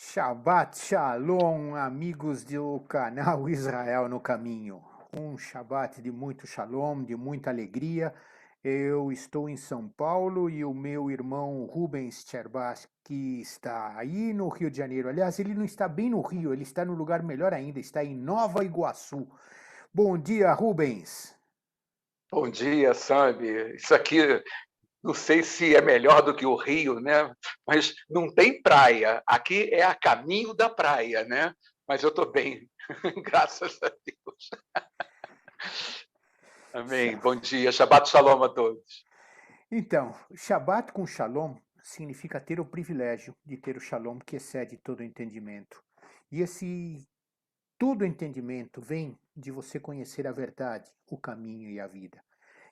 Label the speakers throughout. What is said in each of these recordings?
Speaker 1: Shabbat Shalom, amigos do canal Israel no Caminho. Um Shabbat de muito Shalom, de muita alegria. Eu estou em São Paulo e o meu irmão Rubens Cherbas, que está aí no Rio de Janeiro. Aliás, ele não está bem no Rio, ele está no lugar melhor ainda, está em Nova Iguaçu. Bom dia, Rubens.
Speaker 2: Bom dia, Sambi. Isso aqui, não sei se é melhor do que o Rio, né? Mas não tem praia. Aqui é a caminho da praia, né? Mas eu estou bem, graças a Deus. Amém. Bom dia. Shabbat Shalom a todos.
Speaker 1: Então, Shabbat com Shalom significa ter o privilégio de ter o Shalom que excede todo entendimento. E esse todo entendimento vem de você conhecer a verdade, o caminho e a vida.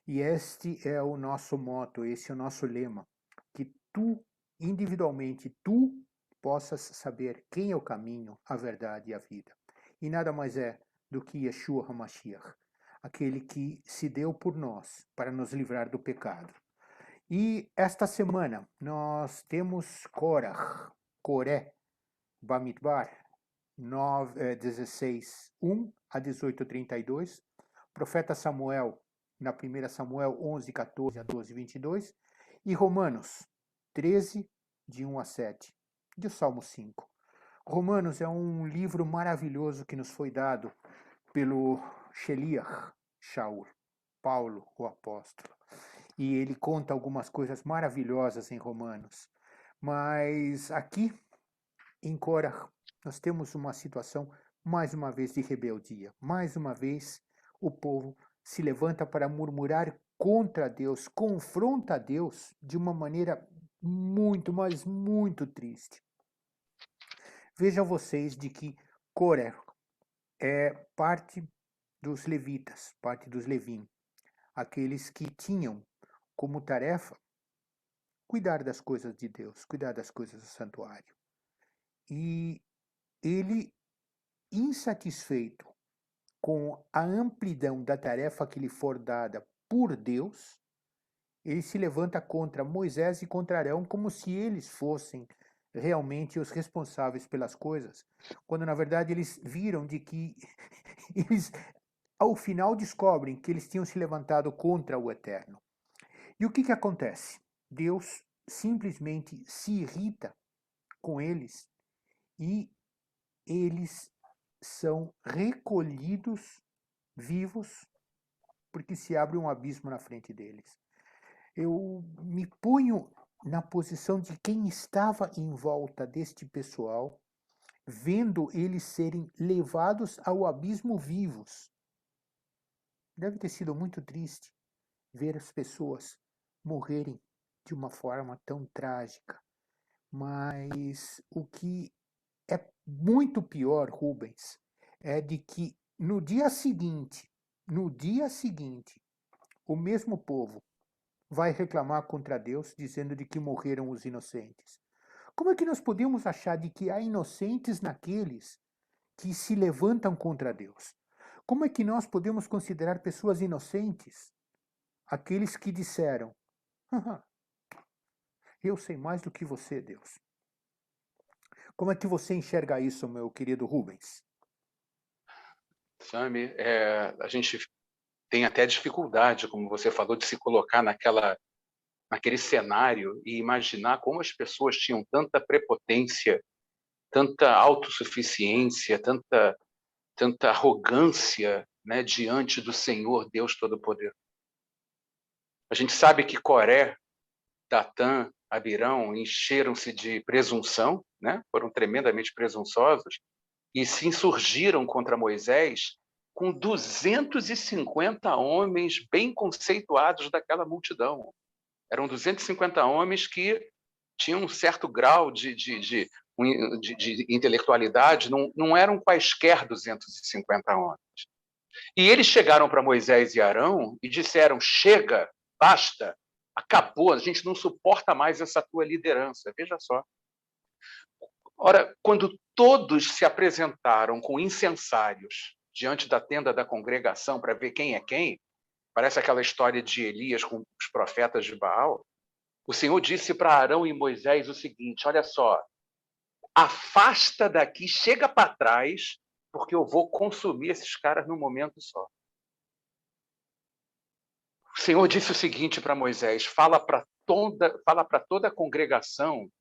Speaker 1: E este é o nosso motto, esse é o nosso lema, que tu, individualmente, tu possas saber quem é o caminho, a verdade e a vida. E nada mais é do que Yeshua HaMashiach, aquele que se deu por nós para nos livrar do pecado. E esta semana nós temos Coré, Bamidbar, 16, 1 a 18:32, profeta Samuel, na 1 Samuel 11, 14 a 12, 22, e Romanos 13, de 1 a 7, e o Salmo 5. Romanos é um livro maravilhoso que nos foi dado pelo Sheliach Shaul, Paulo, o apóstolo. E ele conta algumas coisas maravilhosas em Romanos. Mas aqui em Cora, nós temos uma situação, mais uma vez, de rebeldia. Mais uma vez, o povo se levanta para murmurar contra Deus, confronta Deus de uma maneira muito, mas muito triste. Vejam vocês de que Coré é parte dos levitas, parte dos levim, aqueles que tinham como tarefa cuidar das coisas de Deus, cuidar das coisas do santuário. E ele, insatisfeito com a amplidão da tarefa que lhe for dada por Deus, ele se levanta contra Moisés e contra Arão como se eles fossem realmente os responsáveis pelas coisas, quando na verdade eles viram de que eles ao final descobrem que eles tinham se levantado contra o Eterno. E o que acontece? Deus simplesmente se irrita com eles e eles são recolhidos vivos porque se abre um abismo na frente deles. Eu me ponho na posição de quem estava em volta deste pessoal, vendo eles serem levados ao abismo vivos. Deve ter sido muito triste ver as pessoas morrerem de uma forma tão trágica. Mas o que é muito pior, Rubens, é de que no dia seguinte, o mesmo povo vai reclamar contra Deus, dizendo de que morreram os inocentes. Como é que nós podemos achar de que há inocentes naqueles que se levantam contra Deus? Como é que nós podemos considerar pessoas inocentes aqueles que disseram: eu sei mais do que você, Deus? Como é que você enxerga isso, meu querido Rubens?
Speaker 2: Sambi, a gente tem até dificuldade, como você falou, de se colocar naquele cenário e imaginar como as pessoas tinham tanta prepotência, tanta autossuficiência, tanta arrogância, né, diante do Senhor Deus Todo-Poderoso. A gente sabe que Coré, Datã, Abirão encheram-se de presunção, né, foram tremendamente presunçosos, e se insurgiram contra Moisés com 250 homens bem conceituados daquela multidão. Eram 250 homens que tinham um certo grau de intelectualidade, não eram quaisquer 250 homens. E eles chegaram para Moisés e Arão e disseram: chega, basta, acabou, a gente não suporta mais essa tua liderança. Veja só. Ora, quando todos se apresentaram com incensários diante da tenda da congregação para ver quem é quem, parece aquela história de Elias com os profetas de Baal, o Senhor disse para Arão e Moisés o seguinte: olha só, afasta daqui, chega para trás, porque eu vou consumir esses caras num momento só. O Senhor disse o seguinte para Moisés: fala para toda a congregação,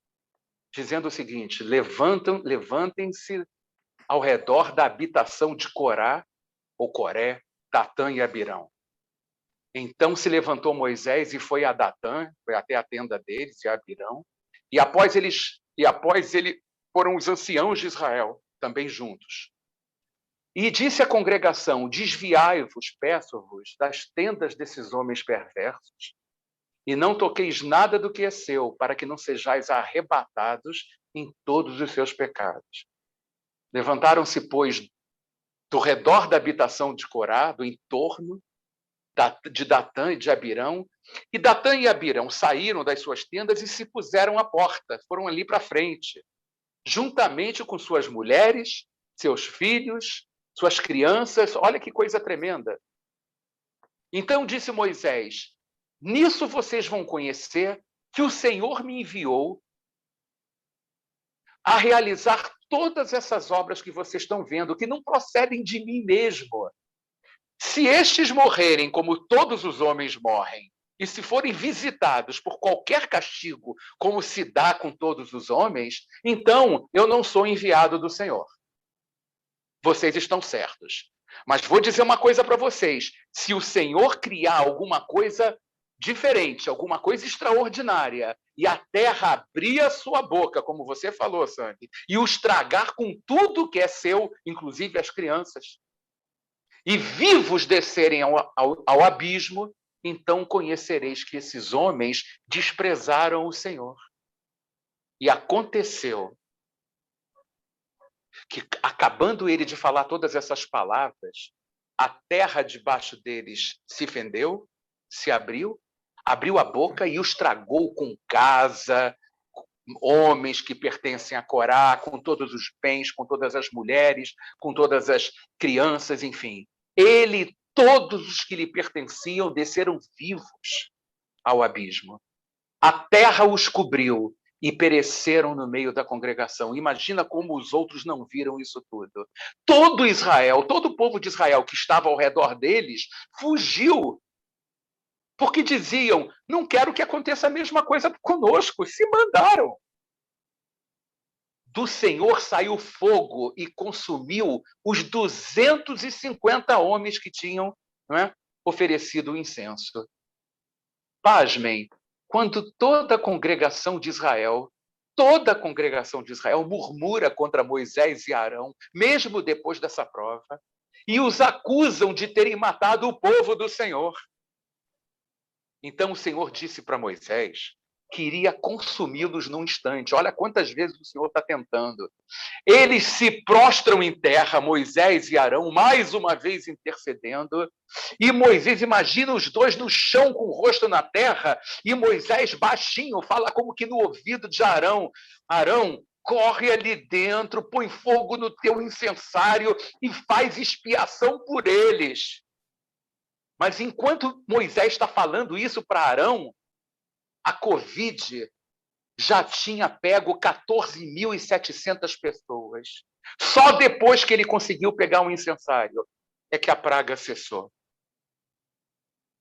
Speaker 2: dizendo o seguinte: levantem-se ao redor da habitação de Corá, ou Coré, Datã e Abirão. Então se levantou Moisés e foi a Datã, foi até a tenda deles, e a Abirão, e após ele foram os anciãos de Israel, também juntos. E disse à congregação: desviai-vos, peço-vos, das tendas desses homens perversos, e não toqueis nada do que é seu, para que não sejais arrebatados em todos os seus pecados. Levantaram-se, pois, do redor da habitação de Corá, do entorno de Datã e de Abirão, e Datã e Abirão saíram das suas tendas e se puseram à porta, foram ali para frente, juntamente com suas mulheres, seus filhos, suas crianças. Olha que coisa tremenda. Então disse Moisés: nisso vocês vão conhecer que o Senhor me enviou a realizar todas essas obras que vocês estão vendo, que não procedem de mim mesmo. Se estes morrerem como todos os homens morrem, e se forem visitados por qualquer castigo, como se dá com todos os homens, então eu não sou enviado do Senhor. Vocês estão certos. Mas vou dizer uma coisa para vocês: se o Senhor criar alguma coisa diferente, alguma coisa extraordinária, e a terra abrir a sua boca, como você falou, Sandy, e os tragar com tudo que é seu, inclusive as crianças, e vivos descerem ao abismo, então conhecereis que esses homens desprezaram o Senhor. E aconteceu que, acabando ele de falar todas essas palavras, a terra debaixo deles se fendeu, se abriu a boca e os tragou com casa, homens que pertencem a Corá, com todos os bens, com todas as mulheres, com todas as crianças, enfim. Ele e todos os que lhe pertenciam desceram vivos ao abismo. A terra os cobriu e pereceram no meio da congregação. Imagina como os outros não viram isso tudo. Todo Israel, todo o povo de Israel que estava ao redor deles, fugiu. Porque diziam: não quero que aconteça a mesma coisa conosco. Se mandaram. Do Senhor saiu fogo e consumiu os 250 homens que tinham, não é, oferecido o incenso. Pasmem, quando toda a congregação de Israel murmura contra Moisés e Arão, mesmo depois dessa prova, e os acusam de terem matado o povo do Senhor. Então o Senhor disse para Moisés que iria consumi-los num instante. Olha quantas vezes o Senhor está tentando. Eles se prostram em terra, Moisés e Arão, mais uma vez intercedendo, e Moisés, imagina os dois no chão com o rosto na terra, e Moisés baixinho fala como que no ouvido de Arão: Arão, corre ali dentro, põe fogo no teu incensário e faz expiação por eles. Mas enquanto Moisés está falando isso para Arão, a Covid já tinha pego 14.700 pessoas. Só depois que ele conseguiu pegar um incensário é que a praga cessou.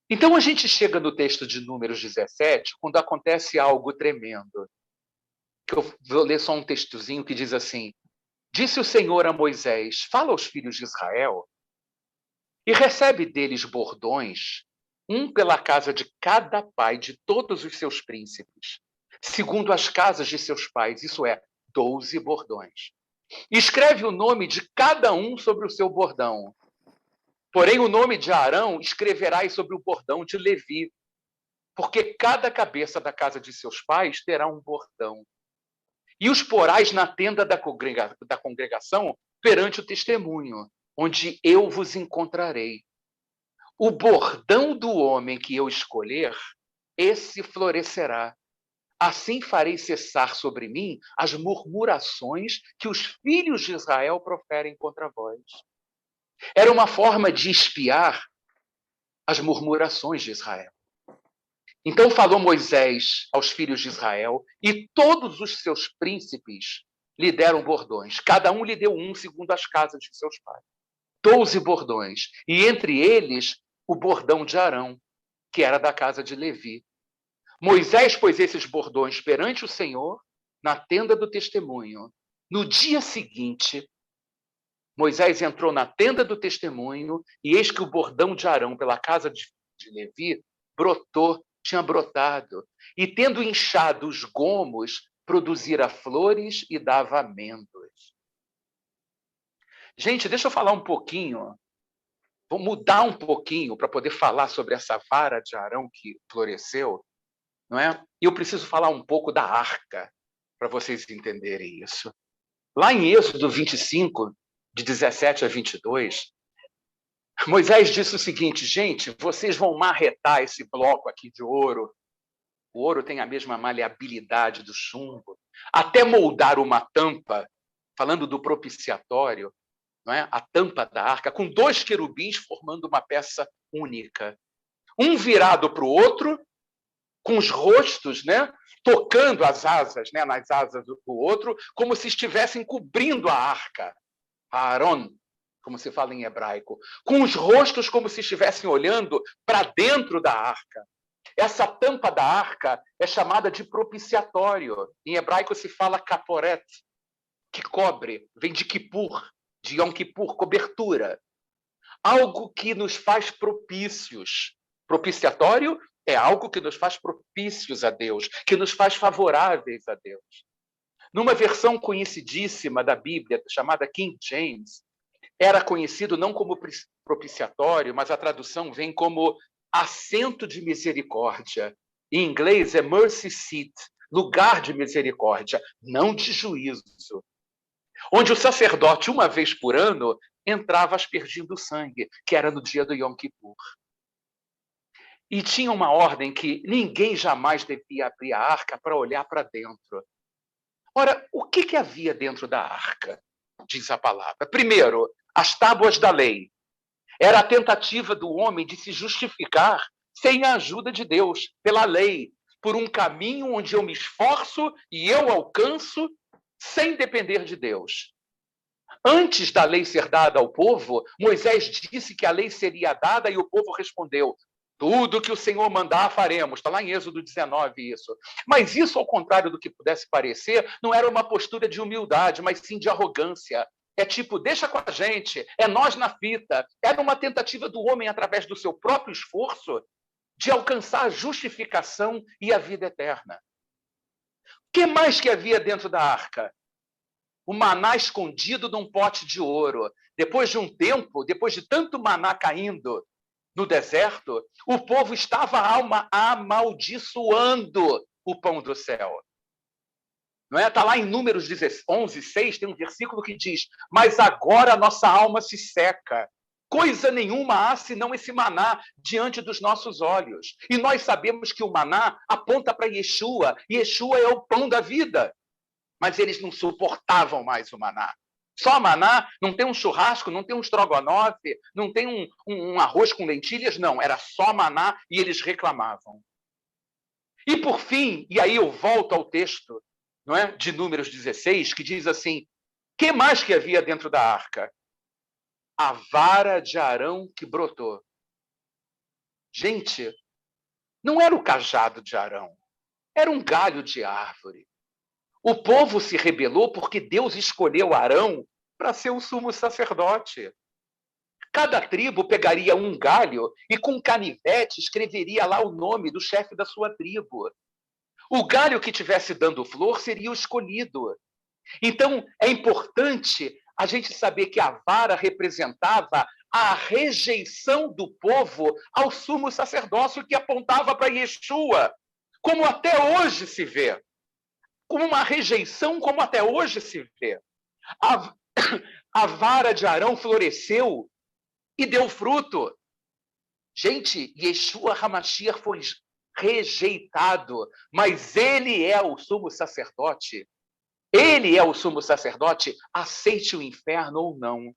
Speaker 2: Então a gente chega no texto de Números 17, quando acontece algo tremendo. Que eu vou ler só um textozinho que diz assim: disse o Senhor a Moisés: fala aos filhos de Israel e recebe deles bordões, um pela casa de cada pai de todos os seus príncipes, segundo as casas de seus pais, isso é, 12 bordões. Escreve o nome de cada um sobre o seu bordão. Porém, o nome de Arão escreverás sobre o bordão de Levi, porque cada cabeça da casa de seus pais terá um bordão. E os porás na tenda da congregação perante o testemunho, onde eu vos encontrarei. O bordão do homem que eu escolher, esse florescerá. Assim farei cessar sobre mim as murmurações que os filhos de Israel proferem contra vós. Era uma forma de espiar as murmurações de Israel. Então falou Moisés aos filhos de Israel e todos os seus príncipes lhe deram bordões. Cada um lhe deu um segundo as casas de seus pais. 12 bordões. E entre eles, o bordão de Arão, que era da casa de Levi. Moisés pôs esses bordões perante o Senhor na tenda do testemunho. No dia seguinte, Moisés entrou na tenda do testemunho e eis que o bordão de Arão pela casa de Levi brotou, tinha brotado. E tendo inchado os gomos, produzira flores e dava amêndoas. Gente, deixa eu falar um pouquinho. Vou mudar um pouquinho para poder falar sobre essa vara de Arão que floresceu, não é? E eu preciso falar um pouco da arca, para vocês entenderem isso. Lá em Êxodo 25, de 17 a 22, Moisés disse o seguinte: gente, vocês vão marretar esse bloco aqui de ouro. O ouro tem a mesma maleabilidade do chumbo. Até moldar uma tampa, falando do propiciatório, não é? A tampa da arca, com 2 querubins formando uma peça única. Um virado para o outro, com os rostos, né, tocando as asas, né, nas asas do outro, como se estivessem cobrindo a arca. Aaron, como se fala em hebraico. Com os rostos como se estivessem olhando para dentro da arca. Essa tampa da arca é chamada de propiciatório. Em hebraico se fala kaporet, que cobre, vem de Kippur, de Yom Kippur, cobertura. Algo que nos faz propícios. Propiciatório é algo que nos faz propícios a Deus, que nos faz favoráveis a Deus. Numa versão conhecidíssima da Bíblia, chamada King James, era conhecido não como propiciatório, mas a tradução vem como assento de misericórdia. Em inglês é mercy seat, lugar de misericórdia, não de juízo. Onde o sacerdote, uma vez por ano, entrava aspergindo sangue, que era no dia do Yom Kippur. E tinha uma ordem que ninguém jamais devia abrir a arca para olhar para dentro. Ora, o que havia dentro da arca? Diz a palavra. Primeiro, as tábuas da lei. Era a tentativa do homem de se justificar sem a ajuda de Deus, pela lei, por um caminho onde eu me esforço e eu alcanço sem depender de Deus. Antes da lei ser dada ao povo, Moisés disse que a lei seria dada e o povo respondeu: tudo que o Senhor mandar, faremos. Está lá em Êxodo 19 isso. Mas isso, ao contrário do que pudesse parecer, não era uma postura de humildade, mas sim de arrogância. É tipo, deixa com a gente, é nós na fita. Era uma tentativa do homem, através do seu próprio esforço, de alcançar a justificação e a vida eterna. O que mais que havia dentro da arca? O maná escondido num pote de ouro. Depois de um tempo, depois de tanto maná caindo no deserto, o povo estava amaldiçoando o pão do céu. Não é? Está lá em Números 11:6, tem um versículo que diz: mas agora a nossa alma se seca. Coisa nenhuma há senão esse maná diante dos nossos olhos. E nós sabemos que o maná aponta para Yeshua. Yeshua é o pão da vida. Mas eles não suportavam mais o maná. Só maná, não tem um churrasco, não tem um estrogonofe, não tem um arroz com lentilhas, não. Era só maná e eles reclamavam. E por fim, e aí eu volto ao texto, não é, de Números 16, que diz assim: que mais que havia dentro da arca? A vara de Arão que brotou. Gente, não era o cajado de Arão, era um galho de árvore. O povo se rebelou porque Deus escolheu Arão para ser o sumo sacerdote. Cada tribo pegaria um galho e com canivete escreveria lá o nome do chefe da sua tribo. O galho que tivesse dando flor seria o escolhido. Então, é importante a gente saber que a vara representava a rejeição do povo ao sumo sacerdócio, que apontava para Yeshua, como até hoje se vê. Como uma rejeição, como até hoje se vê. A vara de Arão floresceu e deu fruto. Gente, Yeshua HaMashiach foi rejeitado, mas ele é o sumo sacerdote. Ele é o sumo sacerdote, aceite o inferno ou não.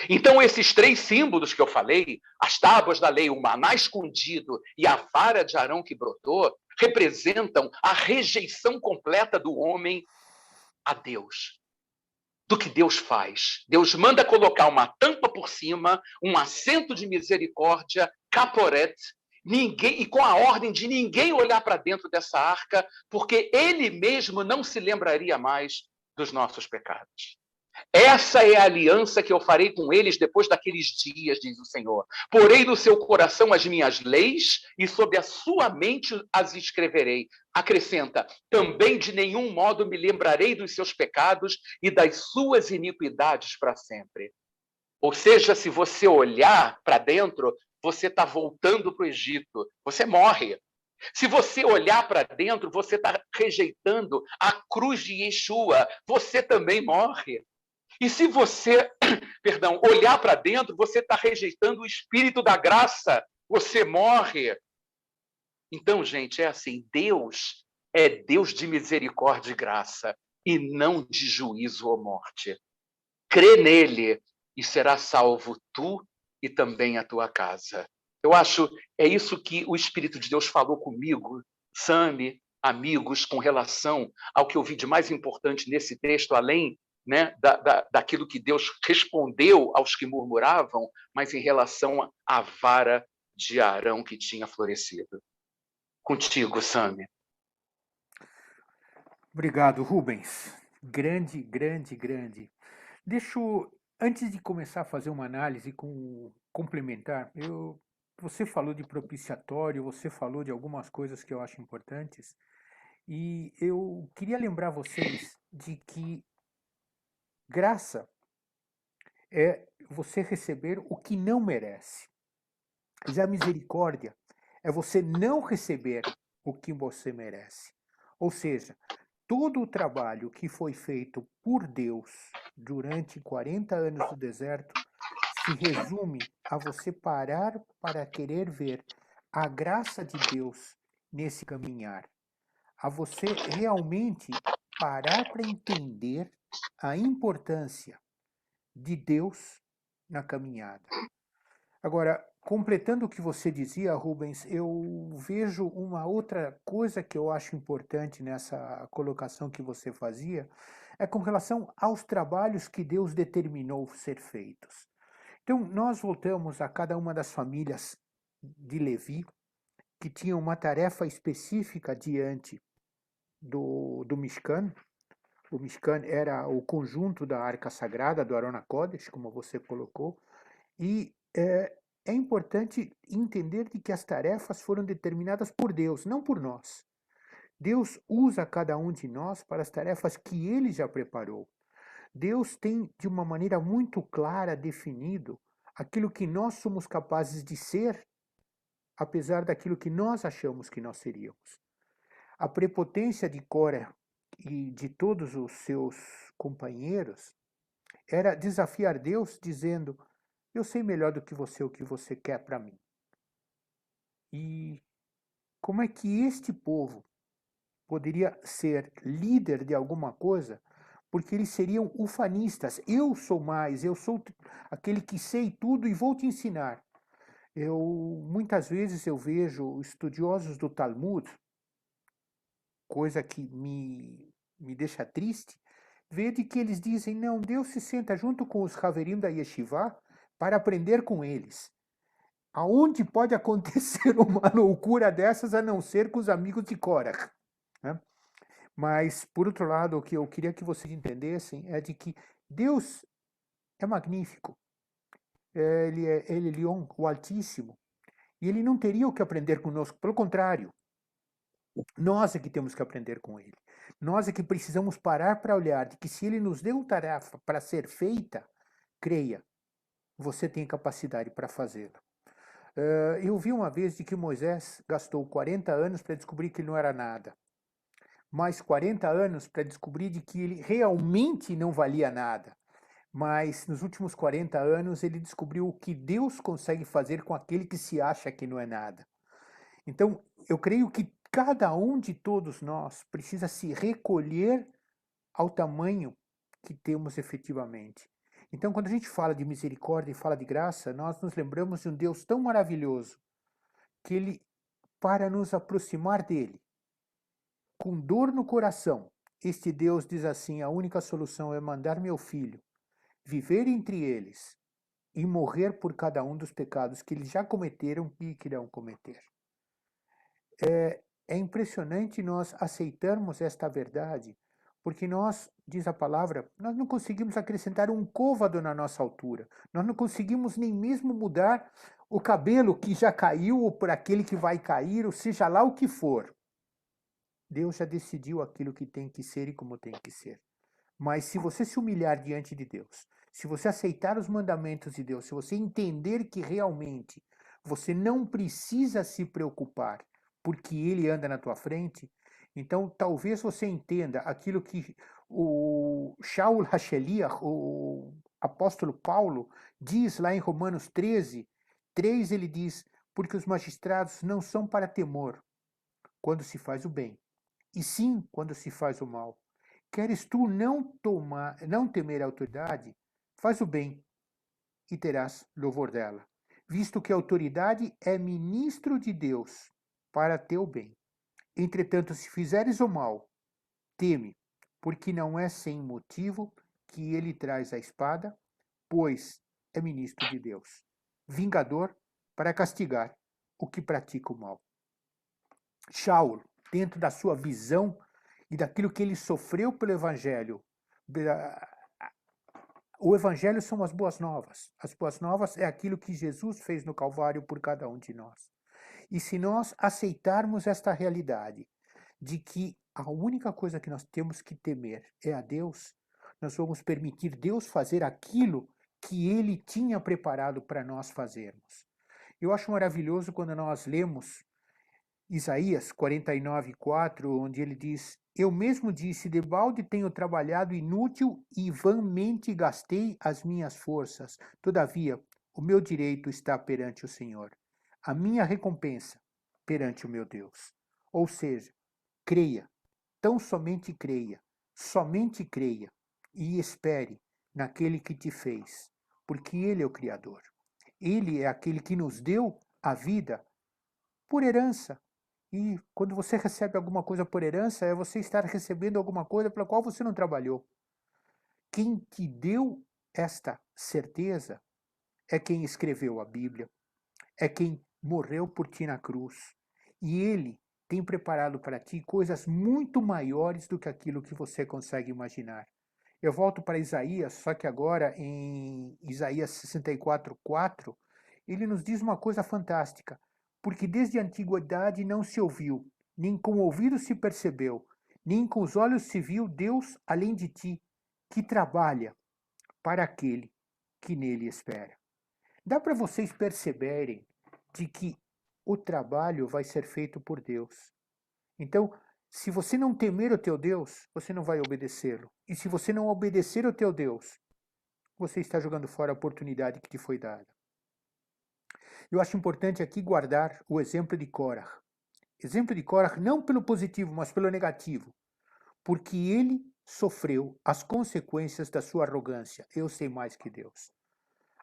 Speaker 2: Então, esses 3 símbolos que eu falei, as tábuas da lei, o maná escondido e a vara de Arão que brotou, representam a rejeição completa do homem a Deus do que Deus faz. Deus manda colocar uma tampa por cima, um assento de misericórdia, caporet, ninguém, e com a ordem de ninguém olhar para dentro dessa arca, porque ele mesmo não se lembraria mais dos nossos pecados. Essa é a aliança que eu farei com eles depois daqueles dias, diz o Senhor. Porei no seu coração as minhas leis e sob a sua mente as escreverei. Acrescenta, também de nenhum modo me lembrarei dos seus pecados e das suas iniquidades para sempre. Ou seja, se você olhar para dentro, você está voltando para o Egito, você morre. Se você olhar para dentro, você está rejeitando a cruz de Yeshua, você também morre. E se você, olhar para dentro, você está rejeitando o Espírito da graça, você morre. Então, gente, é assim, Deus é Deus de misericórdia e graça, e não de juízo ou morte. Crê nele e será salvo tu e também a tua casa. Eu acho, é isso que o Espírito de Deus falou comigo, Sami, amigos, com relação ao que eu vi de mais importante nesse texto, além, né, daquilo que Deus respondeu aos que murmuravam, mas em relação à vara de Arão que tinha florescido. Contigo, Sami.
Speaker 1: Obrigado, Rubens. Grande, grande, grande. Antes de começar a fazer uma análise complementar, você falou de propiciatório, você falou de algumas coisas que eu acho importantes, e eu queria lembrar vocês de que graça é você receber o que não merece. Já misericórdia é você não receber o que você merece. Ou seja, todo o trabalho que foi feito por Deus durante 40 anos do deserto se resume a você parar para querer ver a graça de Deus nesse caminhar. A você realmente parar para entender a importância de Deus na caminhada. Agora, completando o que você dizia, Rubens, eu vejo uma outra coisa que eu acho importante nessa colocação que você fazia, é com relação aos trabalhos que Deus determinou ser feitos. Então, nós voltamos a cada uma das famílias de Levi, que tinham uma tarefa específica diante do Mishkan. O Mishkan era o conjunto da Arca Sagrada, do Arona Kodesh, como você colocou, e é importante entender de que as tarefas foram determinadas por Deus, não por nós. Deus usa cada um de nós para as tarefas que Ele já preparou. Deus tem, de uma maneira muito clara, definido aquilo que nós somos capazes de ser, apesar daquilo que nós achamos que nós seríamos. A prepotência de Cora e de todos os seus companheiros era desafiar Deus, dizendo: eu sei melhor do que você o que você quer para mim. E como é que este povo poderia ser líder de alguma coisa? Porque eles seriam ufanistas. Eu sou mais, eu sou aquele que sei tudo e vou te ensinar. Muitas vezes eu vejo estudiosos do Talmud, coisa que me deixa triste, ver de que eles dizem: não, Deus se senta junto com os Haverim da Yeshiva para aprender com eles. Aonde pode acontecer uma loucura dessas a não ser com os amigos de Korach? Né? Mas, por outro lado, o que eu queria que vocês entendessem é de que Deus é magnífico. Ele é Elion, o Altíssimo. E ele não teria o que aprender conosco, pelo contrário. Nós é que temos que aprender com ele. Nós é que precisamos parar para olhar de que se ele nos deu uma tarefa para ser feita, creia, você tem capacidade para fazê-la. Eu vi uma vez de que Moisés gastou 40 anos para descobrir que ele não era nada. Mais 40 anos para descobrir de que ele realmente não valia nada. Mas nos últimos 40 anos ele descobriu o que Deus consegue fazer com aquele que se acha que não é nada. Então, eu creio que cada um de todos nós precisa se recolher ao tamanho que temos efetivamente. Então, quando a gente fala de misericórdia e fala de graça, nós nos lembramos de um Deus tão maravilhoso que ele, para nos aproximar dele, com dor no coração, Este Deus diz assim: a única solução é mandar meu filho viver entre eles e morrer por cada um dos pecados que eles já cometeram e que irão cometer. É impressionante nós aceitarmos esta verdade, porque nós, diz a palavra, nós não conseguimos acrescentar um côvado na nossa altura. Nós não conseguimos nem mesmo mudar o cabelo que já caiu ou por aquele que vai cair, ou seja lá o que for. Deus já decidiu aquilo que tem que ser e como tem que ser. Mas se você se humilhar diante de Deus, se você aceitar os mandamentos de Deus, se você entender que realmente você não precisa se preocupar porque Ele anda na tua frente, então talvez você entenda aquilo que o Shaul HaSheliach, o apóstolo Paulo, diz lá em Romanos 13, 3 ele diz, porque os magistrados não são para temor quando se faz o bem, e sim quando se faz o mal. Queres tu não temer a autoridade? Faz o bem e terás louvor dela, visto que a autoridade é ministro de Deus para teu bem. Entretanto, se fizeres o mal, teme, porque não é sem motivo que ele traz a espada, pois é ministro de Deus, vingador para castigar o que pratica o mal. Shaul, dentro da sua visão e daquilo que ele sofreu pelo Evangelho, o Evangelho são as boas novas. As boas novas é aquilo que Jesus fez no Calvário por cada um de nós. E se nós aceitarmos esta realidade de que a única coisa que nós temos que temer é a Deus, nós vamos permitir Deus fazer aquilo que Ele tinha preparado para nós fazermos. Eu acho maravilhoso quando nós lemos Isaías 49:4, onde ele diz: eu mesmo disse, debalde tenho trabalhado inútil e vãmente gastei as minhas forças. Todavia, o meu direito está perante o Senhor, a minha recompensa perante o meu Deus. Ou seja, creia, tão somente creia e espere naquele que te fez, porque Ele é o Criador. Ele é aquele que nos deu a vida por herança. E quando você recebe alguma coisa por herança, é você estar recebendo alguma coisa pela qual você não trabalhou. Quem te deu esta certeza é quem escreveu a Bíblia, é quem morreu por ti na cruz. E ele tem preparado para ti coisas muito maiores do que aquilo que você consegue imaginar. Eu volto para Isaías, só que agora em Isaías 64:4, ele nos diz uma coisa fantástica. Porque desde a antiguidade não se ouviu, nem com o ouvido se percebeu, nem com os olhos se viu Deus além de ti, que trabalha para aquele que nele espera. Dá para vocês perceberem de que o trabalho vai ser feito por Deus. Então, se você não temer o teu Deus, você não vai obedecê-lo. E se você não obedecer o teu Deus, você está jogando fora a oportunidade que te foi dada. Eu acho importante aqui guardar o exemplo de Korah. Exemplo de Korah não pelo positivo, mas pelo negativo. Porque ele sofreu as consequências da sua arrogância. Eu sei mais que Deus.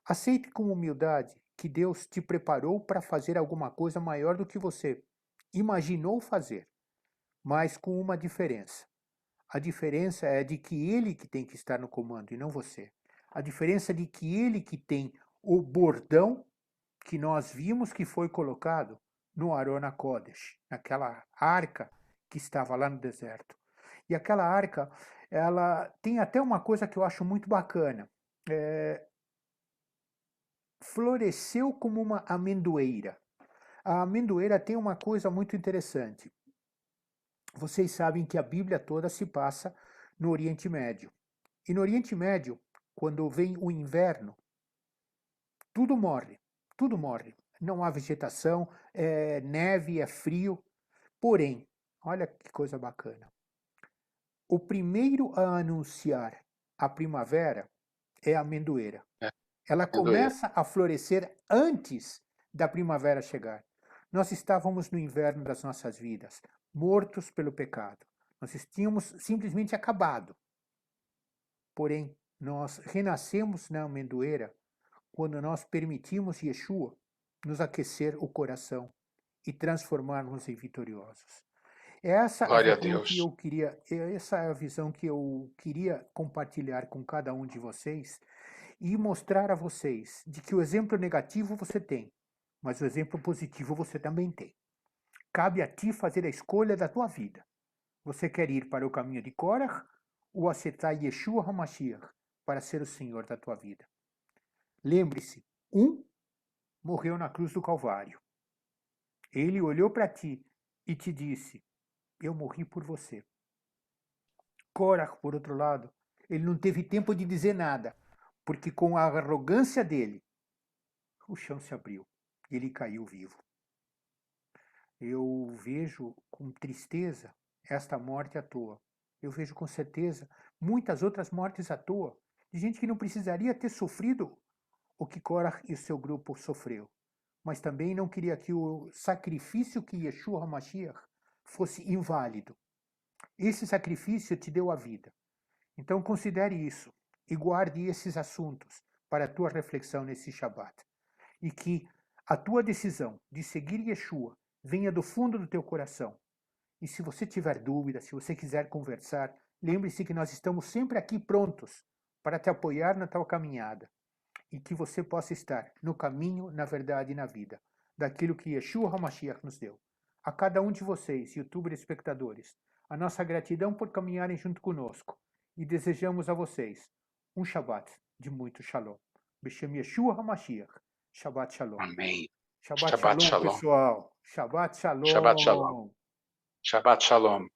Speaker 1: Aceite com humildade que Deus te preparou para fazer alguma coisa maior do que você imaginou fazer, mas com uma diferença. A diferença é de que ele que tem que estar no comando e não você. A diferença é de que ele que tem o bordão que nós vimos que foi colocado no Arona Kodesh, naquela arca que estava lá no deserto. E aquela arca, ela tem até uma coisa que eu acho muito bacana. Floresceu como uma amendoeira. A amendoeira tem uma coisa muito interessante. Vocês sabem que a Bíblia toda se passa no Oriente Médio. E no Oriente Médio, quando vem o inverno, tudo morre. Tudo morre. Não há vegetação, é neve, é frio. Porém, olha que coisa bacana. O primeiro a anunciar a primavera é a amendoeira. Ela
Speaker 2: Amendoeira.
Speaker 1: começa a florescer antes da primavera chegar. Nós estávamos no inverno das nossas vidas, mortos pelo pecado. Nós tínhamos simplesmente acabado. Porém, nós renascemos na amendoeira quando nós permitimos Yeshua nos aquecer o coração e transformarmos em vitoriosos. Essa a
Speaker 2: Glória a
Speaker 1: visão que
Speaker 2: Deus.
Speaker 1: eu queria, essa é a visão que eu queria compartilhar com cada um de vocês e mostrar a vocês de que o exemplo negativo você tem, mas o exemplo positivo você também tem. Cabe a ti fazer a escolha da tua vida. Você quer ir para o caminho de Korah ou aceitar Yeshua HaMashiach para ser o Senhor da tua vida? Lembre-se, morreu na cruz do Calvário. Ele olhou para ti e te disse: eu morri por você. Korah, por outro lado, ele não teve tempo de dizer nada, porque com a arrogância dele, o chão se abriu e ele caiu vivo. Eu vejo com tristeza esta morte à toa. Eu vejo com certeza muitas outras mortes à toa, de gente que não precisaria ter sofrido o que Korah e o seu grupo sofreu, mas também não queria que o sacrifício que Yeshua HaMashiach fosse inválido. Esse sacrifício te deu a vida. Então considere isso e guarde esses assuntos para a tua reflexão nesse Shabat. E que a tua decisão de seguir Yeshua venha do fundo do teu coração. E se você tiver dúvida, se você quiser conversar, lembre-se que nós estamos sempre aqui prontos para te apoiar na tua caminhada. E que você possa estar no caminho, na verdade e na vida, daquilo que Yeshua HaMashiach nos deu. A cada um de vocês, youtubers e espectadores, a nossa gratidão por caminharem junto conosco. E desejamos a vocês um Shabbat de muito Shalom. Beshem Yeshua HaMashiach. Shabbat Shalom.
Speaker 2: Amém.
Speaker 1: Shabbat
Speaker 2: Shabbat
Speaker 1: Shalom,
Speaker 2: Shalom.
Speaker 1: pessoal. Shabbat
Speaker 2: Shabbat Shalom.
Speaker 1: Shalom.
Speaker 2: Shabbat Shalom.